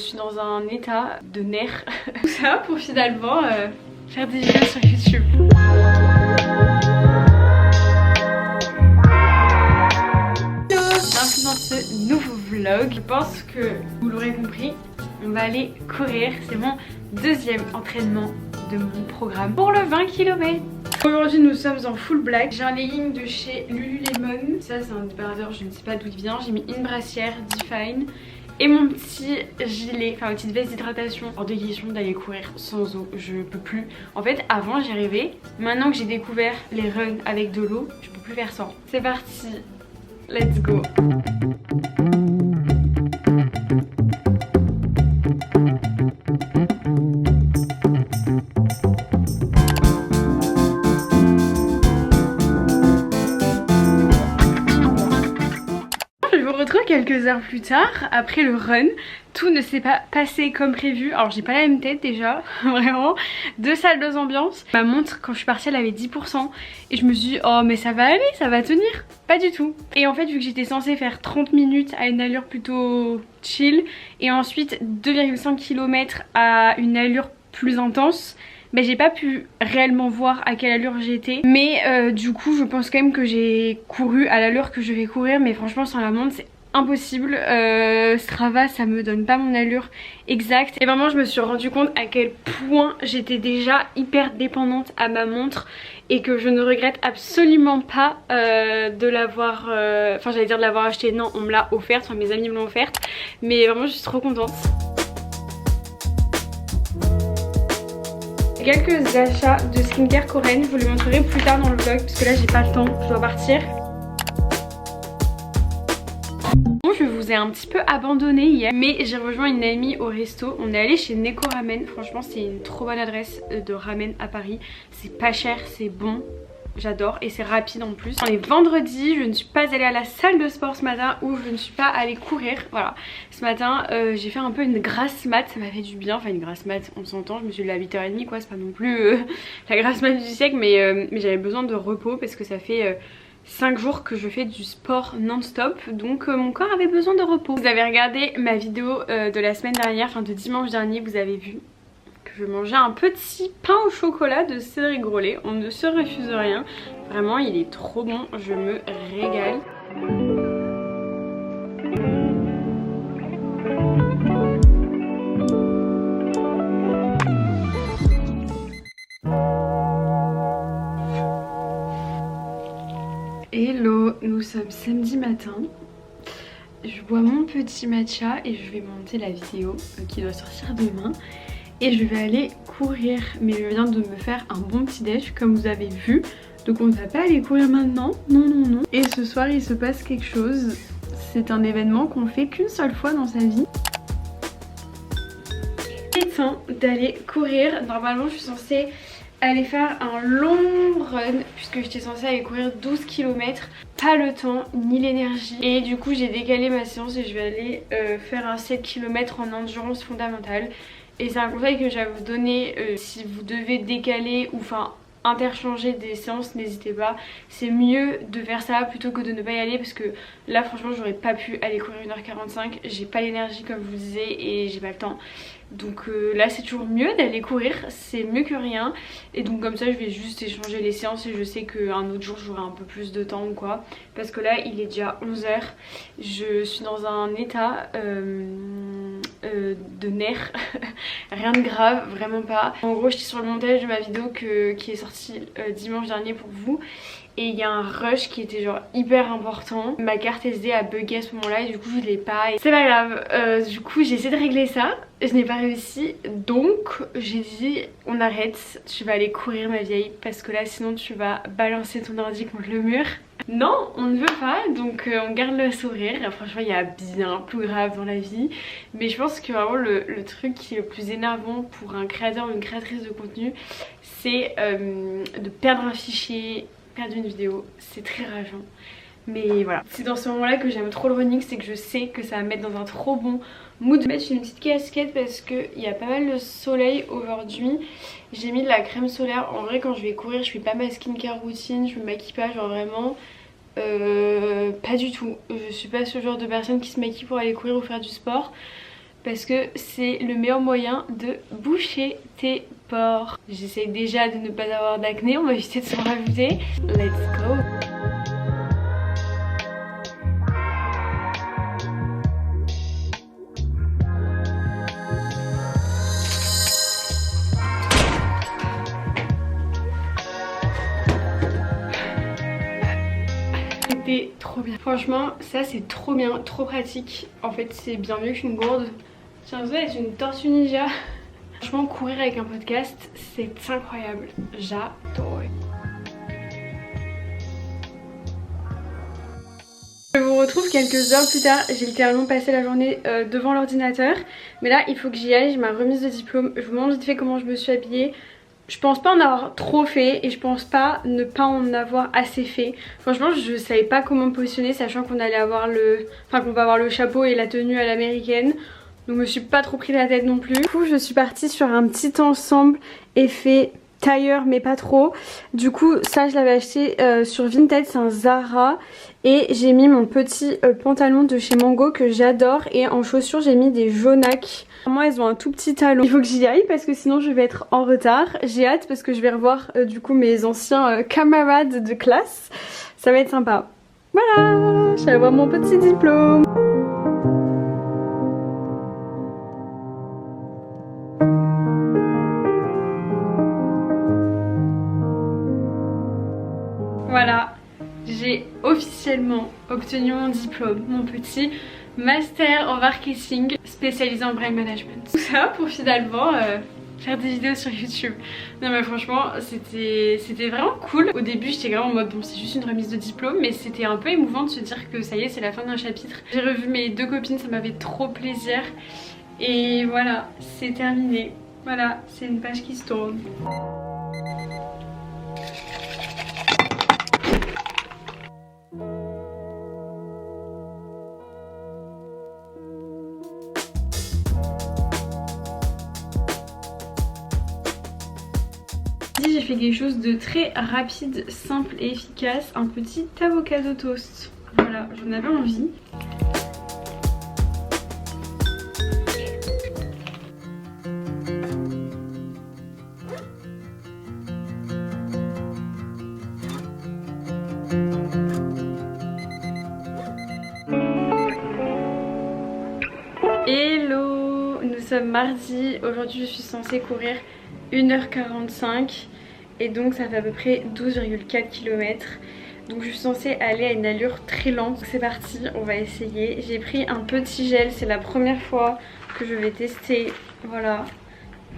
Je suis dans un état de nerfs. Tout ça pour finalement faire des vidéos sur YouTube. Bienvenue dans ce nouveau vlog. Je pense que vous l'aurez compris, on va aller courir. C'est mon deuxième entraînement de mon programme pour le 20 km. Aujourd'hui nous sommes en full black. J'ai un legging de chez Lululemon. Ça c'est un débardeur, je ne sais pas d'où il vient. J'ai mis une brassière Define et mon petit gilet, enfin ma petite veste d'hydratation. Hors de question d'aller courir sans eau, je peux plus. En fait avant j'y rêvais, maintenant que j'ai découvert les runs avec de l'eau, je peux plus faire sans. C'est parti, let's go. Quelques heures plus tard, après le run, tout ne s'est pas passé comme prévu. Alors j'ai pas la même tête déjà, vraiment. Deux salles, deux ambiances. Ma montre quand je suis partie elle avait 10% et je me suis dit oh mais ça va aller, ça va tenir. Pas du tout. Et en fait vu que j'étais censée faire 30 minutes à une allure plutôt chill et ensuite 2,5 km à une allure plus intense, mais j'ai pas pu réellement voir à quelle allure j'étais. Mais du coup je pense quand même que j'ai couru à l'allure que je vais courir, mais franchement sans la montre c'est impossible. Strava ça me donne pas mon allure exacte et vraiment je me suis rendu compte à quel point j'étais déjà hyper dépendante à ma montre et que je ne regrette absolument pas de l'avoir enfin j'allais dire de l'avoir acheté, non on me l'a offerte, enfin mes amis me l'ont offerte, mais vraiment je suis trop contente. Quelques achats de skincare coréenne, je vous les montrerai plus tard dans le vlog parce que là j'ai pas le temps, je dois partir. Je vous ai un petit peu abandonné hier, mais j'ai rejoint une amie au resto. On est allé chez Neko Ramen, franchement c'est une trop bonne adresse de ramen à Paris. C'est pas cher, c'est bon, j'adore et c'est rapide en plus. On est vendredi, je ne suis pas allée à la salle de sport ce matin ou je ne suis pas allée courir. Voilà, ce matin j'ai fait un peu une grasse mat, ça m'a fait du bien. Enfin une grasse mat, on s'entend, je me suis levée à 8h30 quoi, c'est pas non plus la grasse mat du siècle, mais j'avais besoin de repos parce que ça fait 5 jours que je fais du sport non-stop, donc mon corps avait besoin de repos. Vous avez regardé ma vidéo de la semaine dernière, enfin de dimanche dernier, vous avez vu que je mangeais un petit pain au chocolat de Cédric Grolet. On ne se refuse rien, vraiment il est trop bon, je me régale. Hello, nous sommes samedi matin. Je bois mon petit matcha et je vais monter la vidéo qui doit sortir demain. Et je vais aller courir, mais je viens de me faire un bon petit déj comme vous avez vu. Donc on ne va pas aller courir maintenant, non non non. Et ce soir il se passe quelque chose. C'est un événement qu'on fait qu'une seule fois dans sa vie. Il est temps d'aller courir. Normalement je suis censée aller faire un long run puisque j'étais censée aller courir 12 km. Pas le temps ni l'énergie et du coup j'ai décalé ma séance et je vais aller faire un 7 km en endurance fondamentale. Et c'est un conseil que j'ai à vous donner, si vous devez décaler ou enfin interchanger des séances, n'hésitez pas. C'est mieux de faire ça plutôt que de ne pas y aller parce que là franchement j'aurais pas pu aller courir 1h45. J'ai pas l'énergie comme je vous disais et j'ai pas le temps. Donc là c'est toujours mieux d'aller courir, c'est mieux que rien. Et donc comme ça je vais juste échanger les séances et je sais qu'un autre jour j'aurai un peu plus de temps ou quoi. Parce que là il est déjà 11h, je suis dans un état de nerfs, rien de grave, vraiment pas. En gros j'étais sur le montage de ma vidéo qui est sortie dimanche dernier pour vous. Et il y a un rush qui était genre hyper important. Ma carte SD a bugué à ce moment là et du coup je l'ai pas. C'est pas grave, du coup j'ai essayé de régler ça. Je n'ai pas réussi, donc j'ai dit on arrête, tu vas aller courir ma vieille parce que là sinon tu vas balancer ton ordi contre le mur. Non, on ne veut pas, donc on garde le sourire. Franchement il y a bien plus grave dans la vie, mais je pense que vraiment le truc qui est le plus énervant pour un créateur ou une créatrice de contenu, c'est de perdre un fichier, perdre une vidéo, c'est très rageant. Mais voilà, c'est dans ce moment là que j'aime trop le running, c'est que je sais que ça va me mettre dans un trop bon mood. Je vais mettre une petite casquette parce qu'il y a pas mal de soleil aujourd'hui. J'ai mis de la crème solaire. En vrai quand je vais courir je fais pas ma skincare routine, je me maquille pas, genre vraiment pas du tout. Je suis pas ce genre de personne qui se maquille pour aller courir ou faire du sport. parce que c'est le meilleur moyen de boucher tes pores. J'essaye déjà de ne pas avoir d'acné, on va éviter de s'en rajouter. Let's go! C'était trop bien. Franchement, ça c'est trop bien, trop pratique. En fait, c'est bien mieux qu'une gourde. J'ai l'impression d'être une tortue ninja. Franchement, courir avec un podcast, c'est incroyable. J'adore. Je vous retrouve quelques heures plus tard. J'ai littéralement passé la journée devant l'ordinateur. Mais là, il faut que j'y aille. J'ai ma remise de diplôme. Je vous montre vite fait comment je me suis habillée. Je pense pas en avoir trop fait et je pense pas ne pas en avoir assez fait. Franchement, je savais pas comment me positionner, sachant qu'on allait avoir qu'on va avoir le chapeau et la tenue à l'américaine. Donc je me suis pas trop pris la tête non plus. Du coup, je suis partie sur un petit ensemble effet tailleur mais pas trop. Du coup, ça je l'avais acheté sur Vinted, c'est un Zara. Et j'ai mis mon petit pantalon de chez Mango que j'adore. Et en chaussures, j'ai mis des Jonac. Moi, elles ont un tout petit talon. Il faut que j'y aille parce que sinon je vais être en retard. J'ai hâte parce que je vais revoir du coup mes anciens camarades de classe. Ça va être sympa. Voilà, je vais avoir mon petit diplôme. Voilà, j'ai officiellement obtenu mon diplôme, mon petit master en marketing spécialisé en brand management. Tout ça pour finalement faire des vidéos sur YouTube. Non mais franchement c'était vraiment cool. Au début j'étais vraiment en mode bon c'est juste une remise de diplôme, mais c'était un peu émouvant de se dire que ça y est c'est la fin d'un chapitre. J'ai revu mes deux copines, ça m'avait trop plaisir. Et voilà, c'est terminé. Voilà, c'est une page qui se tourne. J'ai fait quelque chose de très rapide, simple et efficace, un petit avocado toast. Voilà, j'en avais envie. Hello, nous sommes mardi, aujourd'hui je suis censée courir 1h45 et donc ça fait à peu près 12,4 km. Donc je suis censée aller à une allure très lente. C'est parti, on va essayer. J'ai pris un petit gel, c'est la première fois que je vais tester. Voilà,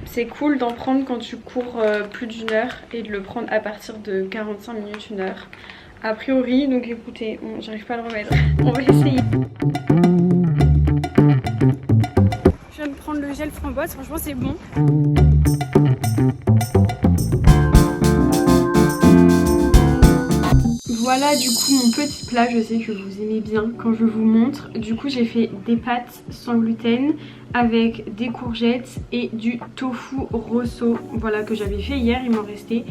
c'est cool d'en prendre quand tu cours plus d'une heure et de le prendre à partir de 45 minutes, une heure a priori. Donc écoutez, bon, j'arrive pas à le remettre, on va essayer. Je viens de prendre le gel framboise, franchement c'est bon. Voilà du coup mon petit plat, je sais que vous aimez bien quand je vous montre. Du coup j'ai fait des pâtes sans gluten avec des courgettes et du tofu rosso. Voilà, que j'avais fait hier, il m'en restait.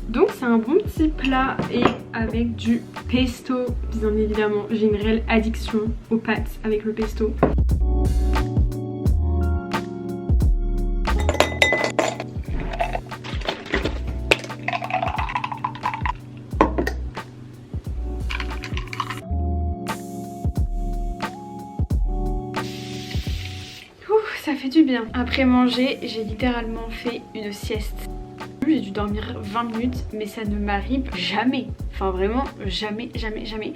Donc c'est un bon petit plat et avec du pesto bien évidemment. J'ai une réelle addiction aux pâtes avec le pesto. Ça fait du bien. Après manger, j'ai littéralement fait une sieste. J'ai dû dormir 20 minutes, mais ça ne m'arrive jamais. Enfin vraiment, jamais, jamais, jamais.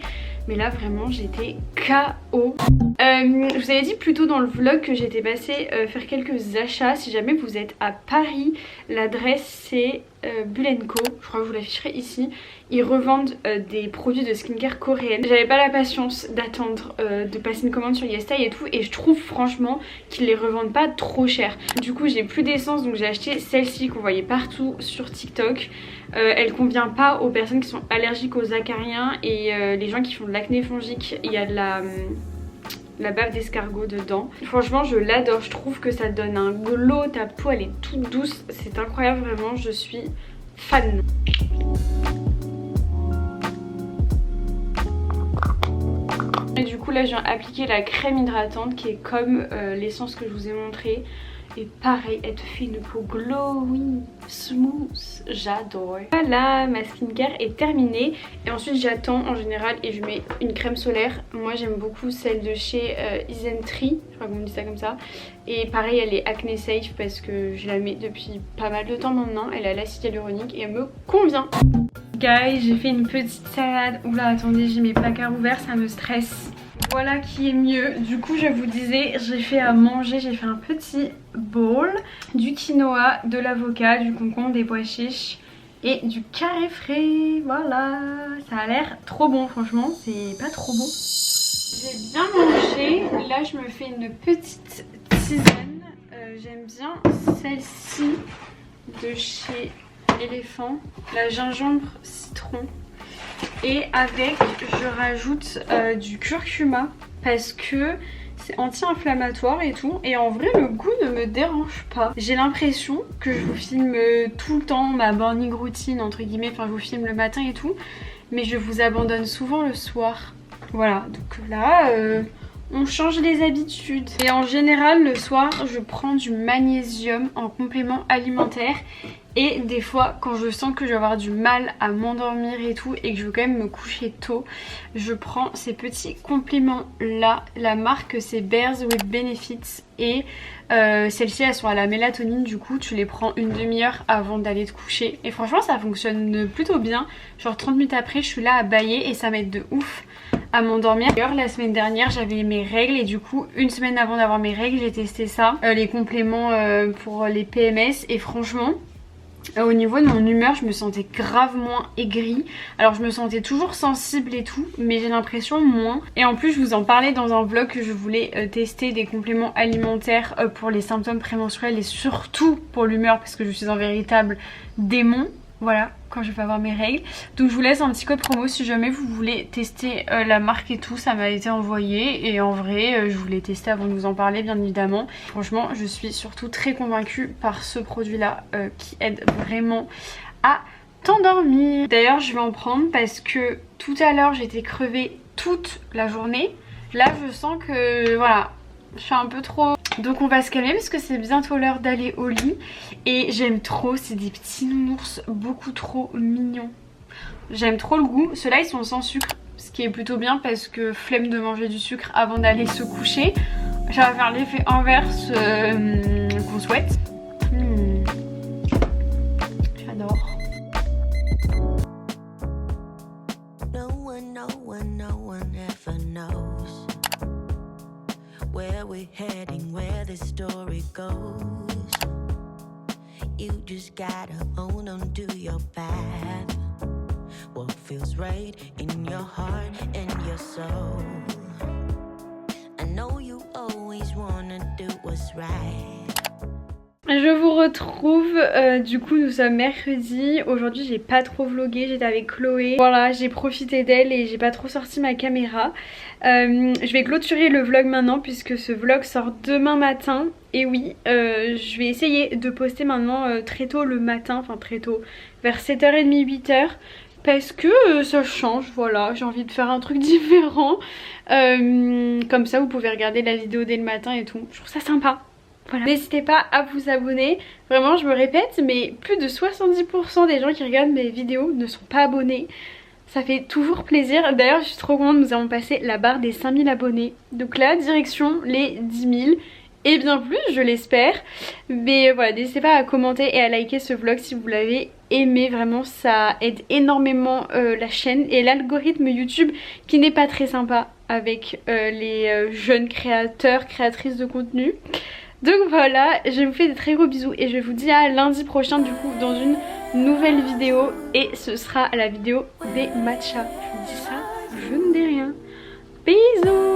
Mais là vraiment j'étais KO. Je vous avais dit plus tôt dans le vlog que j'étais passée faire quelques achats. Si jamais vous êtes à Paris, l'adresse c'est Bull & Co. Je crois que je vous l'afficherai ici. Ils revendent des produits de skincare coréenne. J'avais pas la patience d'attendre de passer une commande sur YesStyle et tout, et je trouve franchement qu'ils les revendent pas trop cher. Du coup j'ai plus d'essence, donc j'ai acheté celle-ci qu'on voyait partout sur TikTok. Elle convient pas aux personnes qui sont allergiques aux acariens et les gens qui font de l'acné fongique. Il y a de la bave d'escargot dedans. Franchement je l'adore, je trouve que ça donne un glow, ta peau elle est toute douce, c'est incroyable vraiment, je suis fan. Et du coup coup là je viens appliquer la crème hydratante qui est comme l'essence que je vous ai montré. Et pareil, elle te fait une peau glowing, smooth, j'adore. Voilà, ma skincare est terminée. Et ensuite j'attends en général et je mets une crème solaire. Moi j'aime beaucoup celle de chez Isentry, je crois qu'on dit ça comme ça. Et pareil, elle est acné safe parce que je la mets depuis pas mal de temps maintenant. Elle a l'acide hyaluronique et elle me convient. Guys, j'ai fait une petite salade. Oula, attendez, j'ai mes placards ouverts, ça me stresse. Voilà qui est mieux. Du coup je vous disais, j'ai fait à manger, j'ai fait un petit bowl, du quinoa, de l'avocat, du concombre, des pois chiches et du carré frais. Voilà, ça a l'air trop bon, franchement c'est pas trop beau. J'ai bien mangé, là je me fais une petite tisane. J'aime bien celle-ci de chez Éléphant, la gingembre citron. Et avec, je rajoute du curcuma parce que c'est anti-inflammatoire et tout. Et en vrai, le goût ne me dérange pas. J'ai l'impression que je vous filme tout le temps ma morning routine, entre guillemets. Enfin, je vous filme le matin et tout. Mais je vous abandonne souvent le soir. Voilà, donc là, on change les habitudes. Et en général, le soir, je prends du magnésium en complément alimentaire. Et des fois, quand je sens que je vais avoir du mal à m'endormir et tout, et que je veux quand même me coucher tôt, je prends ces petits compléments là. La marque c'est Bears with Benefits. Et celles-ci elles sont à la mélatonine, du coup tu les prends une demi-heure avant d'aller te coucher. Et franchement ça fonctionne plutôt bien. Genre 30 minutes après je suis là à bâiller et ça m'aide de ouf à m'endormir. D'ailleurs la semaine dernière j'avais mes règles et du coup une semaine avant d'avoir mes règles j'ai testé ça. Les compléments pour les PMS et franchement... Au niveau de mon humeur, je me sentais grave moins aigrie. Alors je me sentais toujours sensible et tout, mais j'ai l'impression moins. Et en plus je vous en parlais dans un vlog que je voulais tester des compléments alimentaires pour les symptômes prémenstruels et surtout pour l'humeur parce que je suis un véritable démon. Voilà, quand je vais avoir mes règles. Donc je vous laisse un petit code promo si jamais vous voulez tester la marque et tout. Ça m'a été envoyé et en vrai je voulais tester avant de vous en parler bien évidemment. Franchement je suis surtout très convaincue par ce produit là qui aide vraiment à t'endormir. D'ailleurs je vais en prendre parce que tout à l'heure j'étais crevée toute la journée. Là je sens que voilà, je suis un peu trop... Donc on va se calmer parce que c'est bientôt l'heure d'aller au lit. Et j'aime trop, c'est des petits nounours beaucoup trop mignons. J'aime trop le goût. Ceux-là ils sont sans sucre, ce qui est plutôt bien parce que flemme de manger du sucre avant d'aller se coucher. Ça va faire l'effet inverse qu'on souhaite. J'adore. Where we're heading, where the story goes. You just gotta hold on to your path. What feels right in your heart and your soul. I know you always wanna do what's right. Je vous retrouve, du coup nous sommes mercredi. Aujourd'hui j'ai pas trop vlogué, j'étais avec Chloé. Voilà, j'ai profité d'elle et j'ai pas trop sorti ma caméra. Je vais clôturer le vlog maintenant puisque ce vlog sort demain matin. Et oui, je vais essayer de poster maintenant très tôt le matin, enfin très tôt, vers 7h30, 8h. Parce que ça change, voilà, j'ai envie de faire un truc différent. Comme ça vous pouvez regarder la vidéo dès le matin et tout, je trouve ça sympa. Voilà. N'hésitez pas à vous abonner. Vraiment je me répète mais plus de 70% des gens qui regardent mes vidéos ne sont pas abonnés. Ça fait toujours plaisir. D'ailleurs je suis trop contente, nous avons passé la barre des 5000 abonnés. Donc là direction les 10 000 et bien plus je l'espère. Mais voilà, n'hésitez pas à commenter et à liker ce vlog si vous l'avez aimé. Vraiment ça aide énormément la chaîne et l'algorithme YouTube qui n'est pas très sympa avec les jeunes créateurs, créatrices de contenu. Donc voilà, je vous fais des très gros bisous et je vous dis à lundi prochain du coup dans une nouvelle vidéo. Et ce sera la vidéo des matchas. Je vous dis ça, je ne dis rien. Bisous.